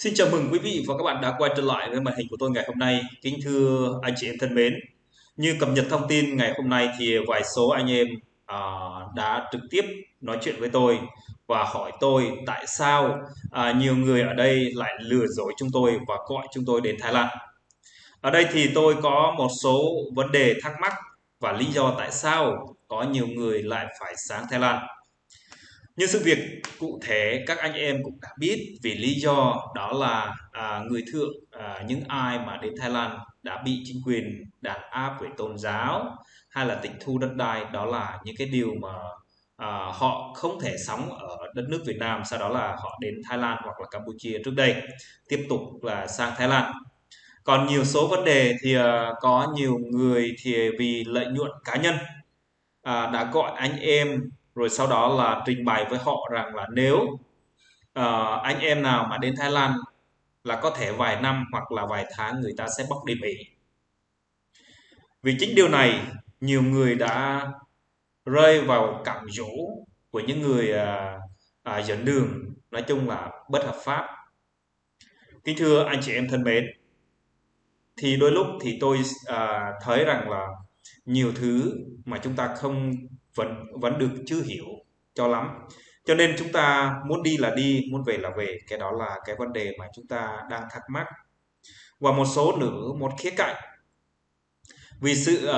Xin chào mừng quý vị và các bạn đã quay trở lại với màn hình của tôi ngày hôm nay. Kính thưa anh chị em thân mến, như cập nhật thông tin ngày hôm nay thì vài số anh em à, đã trực tiếp nói chuyện với tôi và hỏi tôi tại sao nhiều người ở đây lại lừa dối chúng tôi và gọi chúng tôi đến Thái Lan. Ở đây thì tôi có một số vấn đề thắc mắc và lý do tại sao có nhiều người lại phải sang Thái Lan. Như sự việc cụ thể các anh em cũng đã biết vì lý do đó là người thượng những ai mà đến Thái Lan đã bị chính quyền đàn áp về tôn giáo hay là tịch thu đất đai, đó là những cái điều mà họ không thể sống ở đất nước Việt Nam, sau đó là họ đến Thái Lan hoặc là Campuchia trước đây, tiếp tục là sang Thái Lan. Còn nhiều số vấn đề thì có nhiều người thì vì lợi nhuận cá nhân đã gọi anh em rồi sau đó là trình bày với họ rằng là nếu anh em nào mà đến Thái Lan là có thể vài năm hoặc là vài tháng người ta sẽ bóc đi Mỹ. Vì chính điều này nhiều người đã rơi vào cạm dỗ của những người dẫn đường, nói chung là bất hợp pháp. Kính thưa anh chị em thân mến, thì đôi lúc thì tôi thấy rằng là nhiều thứ mà chúng ta không vẫn vẫn được chưa hiểu cho lắm, cho nên chúng ta muốn đi là đi, muốn về là về. Cái đó là cái vấn đề mà chúng ta đang thắc mắc. Và một số nữa, một khía cạnh, vì sự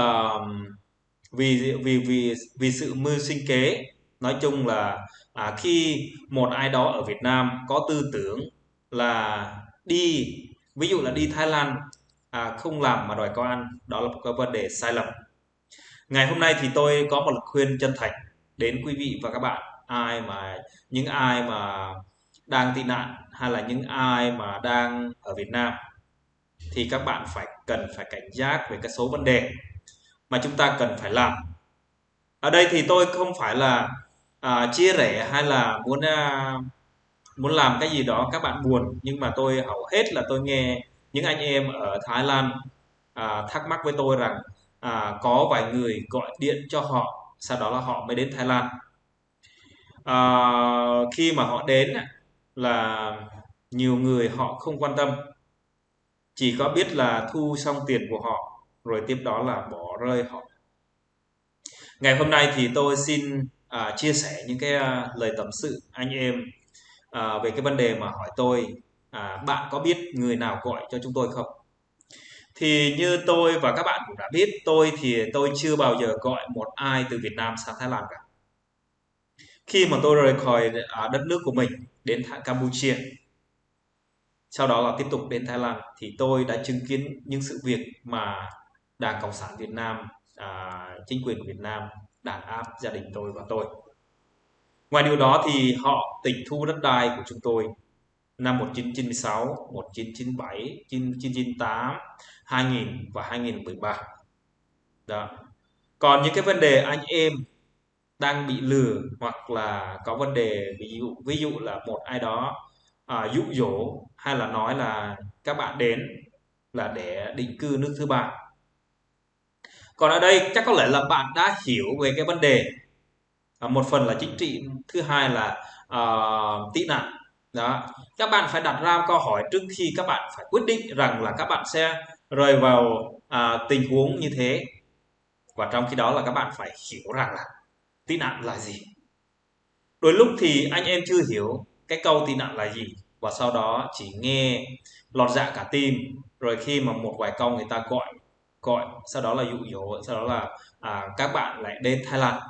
vì sự mưu sinh kế, nói chung là khi một ai đó ở Việt Nam có tư tưởng là đi, ví dụ là đi Thái Lan không làm mà đòi có ăn, đó là một cái vấn đề sai lầm. Ngày hôm nay thì tôi có một lời khuyên chân thành đến quý vị và các bạn, những ai mà đang tị nạn hay là những ai mà đang ở Việt Nam, thì các bạn cần phải cảnh giác về cái số vấn đề mà chúng ta cần phải làm. Ở đây thì tôi không phải là chia rẽ hay là muốn làm cái gì đó các bạn buồn, nhưng mà tôi hầu hết là tôi nghe những anh em ở Thái Lan thắc mắc với tôi rằng có vài người gọi điện cho họ, sau đó là họ mới đến Thái Lan. Khi mà họ đến là nhiều người họ không quan tâm, chỉ có biết là thu xong tiền của họ rồi tiếp đó là bỏ rơi họ. Ngày hôm nay thì tôi xin chia sẻ những cái lời tâm sự anh em về cái vấn đề mà hỏi tôi bạn có biết người nào gọi cho chúng tôi không? Thì như tôi và các bạn cũng đã biết, tôi chưa bao giờ gọi một ai từ Việt Nam sang Thái Lan cả. Khi mà tôi rời khỏi đất nước của mình đến Campuchia, sau đó là tiếp tục đến Thái Lan, thì tôi đã chứng kiến những sự việc mà Đảng Cộng sản Việt Nam, chính quyền của Việt Nam đàn áp gia đình tôi và tôi. Ngoài điều đó thì họ tịch thu đất đai của chúng tôi năm 1996, 1997, 1998, 2000 và 2013. Đó. Còn những cái vấn đề anh em đang bị lừa hoặc là có vấn đề, ví dụ là một ai đó dụ dỗ hay là nói là các bạn đến là để định cư nước thứ ba. Còn ở đây chắc có lẽ là bạn đã hiểu về cái vấn đề, một phần là chính trị, thứ hai là tị nạn. Đó, các bạn phải đặt ra câu hỏi trước khi các bạn phải quyết định rằng là các bạn sẽ rơi vào tình huống như thế, và trong khi đó là các bạn phải hiểu rằng là tị nạn là gì. Đôi lúc thì anh em chưa hiểu cái câu tị nạn là gì, và sau đó chỉ nghe lọt dạ cả tim, rồi khi mà một vài câu người ta gọi sau đó là dụ dỗ, sau đó là các bạn lại đến Thái Lan.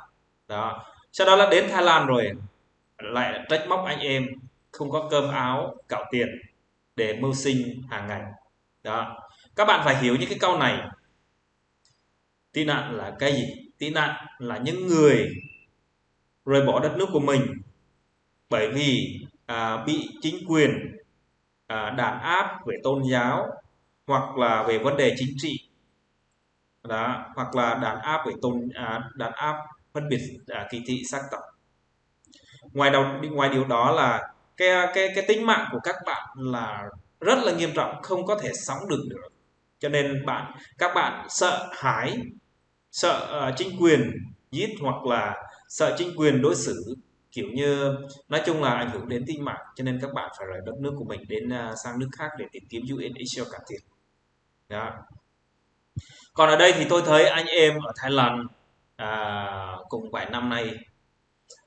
Đó, sau đó là đến Thái Lan rồi lại trách móc anh em không có cơm áo gạo tiền để mưu sinh hàng ngày. Đó, các bạn phải hiểu những cái câu này. Tị nạn là cái gì? Tị nạn là những người rời bỏ đất nước của mình bởi vì bị chính quyền đàn áp về tôn giáo, hoặc là về vấn đề chính trị. Đó, hoặc là đàn áp phân biệt kỳ thị sắc tộc. Ngoài điều đó là cái tính mạng của các bạn là rất là nghiêm trọng, không có thể sống được nữa. Cho nên các bạn sợ hãi, sợ chính quyền giết, hoặc là sợ chính quyền đối xử kiểu như nói chung là ảnh hưởng đến tính mạng, cho nên các bạn phải rời đất nước của mình đến sang nước khác để tìm kiếm UNHCR cải thiện đó. Còn ở đây thì tôi thấy anh em ở Thái Lan cùng vài năm nay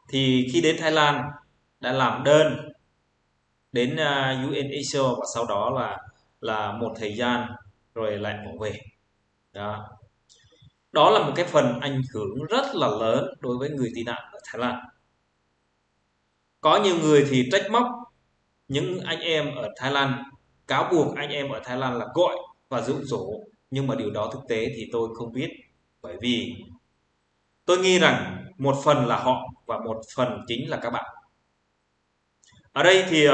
thì khi đến Thái Lan đã làm đơn đến UNHCR và sau đó là một thời gian rồi lại bỏ về đó. Đó là một cái phần ảnh hưởng rất là lớn đối với người tị nạn ở Thái Lan. Có nhiều người thì trách móc những anh em ở Thái Lan, cáo buộc anh em ở Thái Lan là gọi và dụ dỗ, nhưng mà điều đó thực tế thì tôi không biết, bởi vì tôi nghĩ rằng một phần là họ và một phần chính là các bạn. Ở đây thì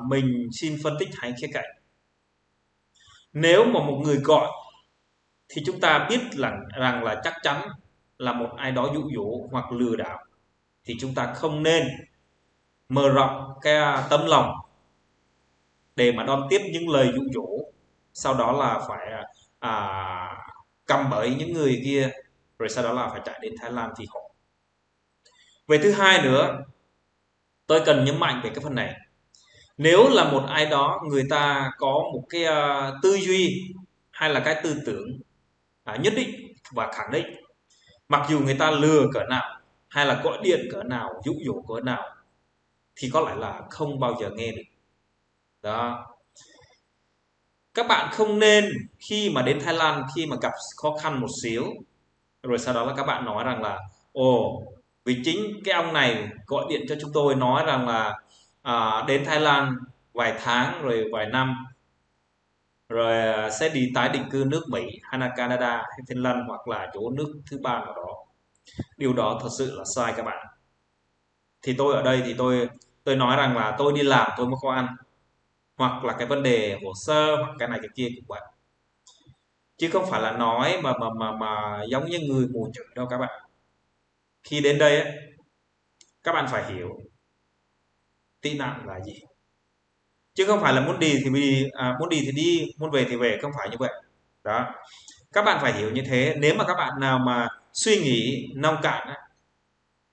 mình xin phân tích hai khía cạnh. Nếu mà một người gọi thì chúng ta biết rằng là chắc chắn là một ai đó dụ dỗ hoặc lừa đảo, thì chúng ta không nên mở rộng cái tấm lòng để mà đón tiếp những lời dụ dỗ, sau đó là phải cầm bẫy những người kia, rồi sau đó là phải chạy đến Thái Lan thì họ. Về thứ hai nữa, tôi cần nhấn mạnh về cái phần này. Nếu là một ai đó người ta có một cái tư duy hay là cái tư tưởng nhất định và khẳng định, mặc dù người ta lừa cỡ nào hay là gọi điện cỡ nào, dụ dỗ cỡ nào, thì có lẽ là không bao giờ nghe được đó. Các bạn không nên khi mà đến Thái Lan, khi mà gặp khó khăn một xíu, rồi sau đó là các bạn nói rằng là ồ, vì chính cái ông này gọi điện cho chúng tôi nói rằng là đến Thái Lan vài tháng rồi vài năm rồi sẽ đi tái định cư nước Mỹ hay là Canada hay Finland hoặc là chỗ nước thứ ba nào đó. Điều đó thật sự là sai các bạn. Thì tôi ở đây thì tôi nói rằng là tôi đi làm tôi mới có ăn, hoặc là cái vấn đề hồ sơ hoặc cái này cái kia cũng vậy, chứ không phải là nói mà giống như người mù chữ đâu các bạn. Khi đến đây ấy, các bạn phải hiểu tị nạn là gì, chứ không phải là muốn đi thì đi, muốn đi thì đi, muốn về thì về, không phải như vậy đó. Các bạn phải hiểu như thế. Nếu mà các bạn nào mà suy nghĩ nông cạn ấy,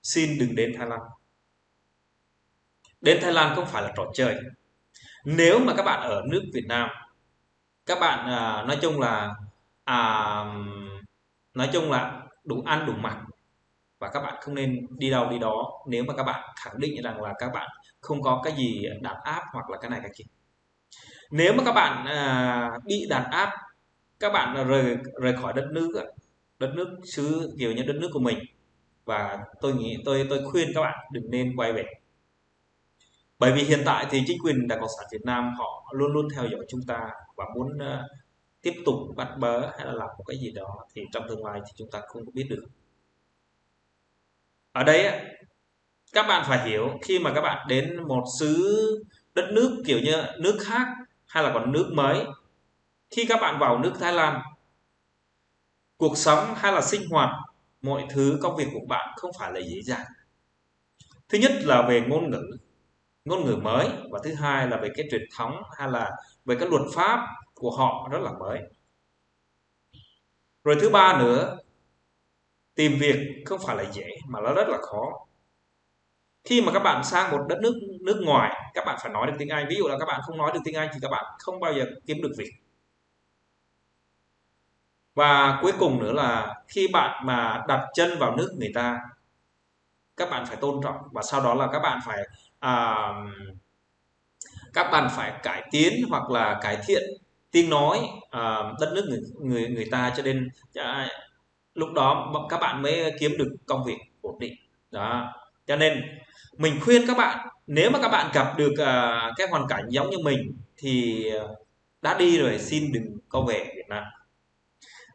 xin đừng đến Thái Lan. Đến Thái Lan không phải là trò chơi. Nếu mà các bạn ở nước Việt Nam, các bạn à, nói chung là đủ ăn đủ mặc, và các bạn không nên đi đâu đi đó nếu mà các bạn khẳng định rằng là các bạn không có cái gì đàn áp hoặc là cái này cái kia. Nếu mà các bạn bị đàn áp, các bạn rời rời khỏi đất nước xứ kiểu như đất nước của mình, và tôi nghĩ tôi khuyên các bạn đừng nên quay về, bởi vì hiện tại thì chính quyền Đảng Cộng sản Việt Nam họ luôn luôn theo dõi chúng ta và muốn tiếp tục bắt bớ hay là làm một cái gì đó, thì trong tương lai thì chúng ta không có biết được. Ở đây các bạn phải hiểu, khi mà các bạn đến một xứ đất nước kiểu như nước khác hay là còn nước mới, khi các bạn vào nước Thái Lan, cuộc sống hay là sinh hoạt, mọi thứ công việc của bạn không phải là dễ dàng. Thứ nhất là về ngôn ngữ mới, và thứ hai là về cái truyền thống hay là về cái luật pháp của họ rất là mới. Rồi thứ ba nữa, tìm việc không phải là dễ mà nó rất là khó. Khi mà các bạn sang một đất nước nước ngoài, các bạn phải nói được tiếng Anh. Ví dụ là các bạn không nói được tiếng Anh thì các bạn không bao giờ kiếm được việc. Và cuối cùng nữa là khi bạn mà đặt chân vào nước người ta, các bạn phải tôn trọng, và sau đó là à, các bạn phải cải tiến hoặc là cải thiện tiếng nói đất nước người ta, cho nên lúc đó các bạn mới kiếm được công việc ổn định đó. Cho nên mình khuyên các bạn, nếu mà các bạn gặp được cái hoàn cảnh giống như mình thì đã đi rồi xin đừng có về Việt Nam.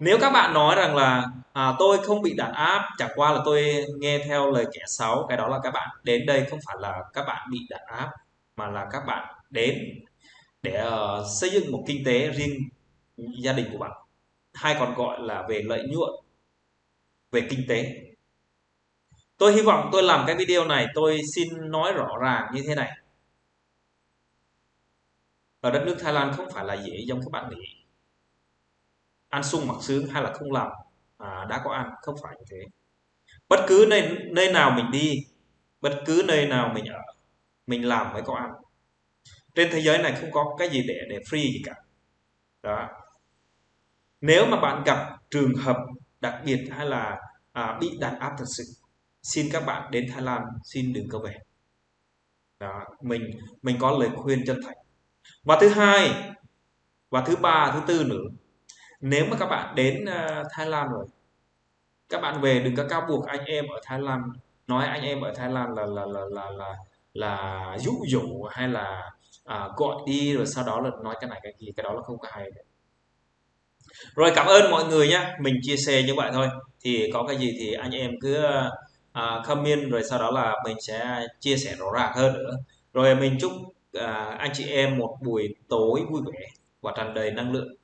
Nếu các bạn nói rằng là tôi không bị đàn áp, chẳng qua là tôi nghe theo lời kẻ xấu, cái đó là các bạn đến đây không phải là các bạn bị đàn áp, mà là các bạn đến để xây dựng một kinh tế riêng gia đình của bạn, hay còn gọi là về lợi nhuận, về kinh tế. Tôi hy vọng tôi làm cái video này tôi xin nói rõ ràng như thế này. Ở đất nước Thái Lan không phải là dễ giống các bạn nghĩ, ăn sung mặc sướng hay là không làm đã có ăn, không phải như thế. Bất cứ nơi nào mình đi, bất cứ nơi nào mình ở, mình làm mới có ăn. Trên thế giới này không có cái gì để free gì cả. Đó. Nếu mà bạn gặp trường hợp đặc biệt hay là bị đàn áp thật sự, xin các bạn đến Thái Lan xin đừng có về. Đó, mình có lời khuyên chân thành. Và thứ hai và thứ ba, thứ tư nữa, nếu mà các bạn đến Thái Lan rồi, các bạn về đừng có cáo buộc anh em ở Thái Lan, nói anh em ở Thái Lan là dụ dỗ hay là gọi đi rồi sau đó là nói cái này cái kia, cái đó là không có hay. Rồi, cảm ơn mọi người nhé, mình chia sẻ như vậy thôi. Thì có cái gì thì anh em cứ comment rồi sau đó là mình sẽ chia sẻ rõ ràng hơn nữa. Rồi mình chúc anh chị em một buổi tối vui vẻ và tràn đầy năng lượng.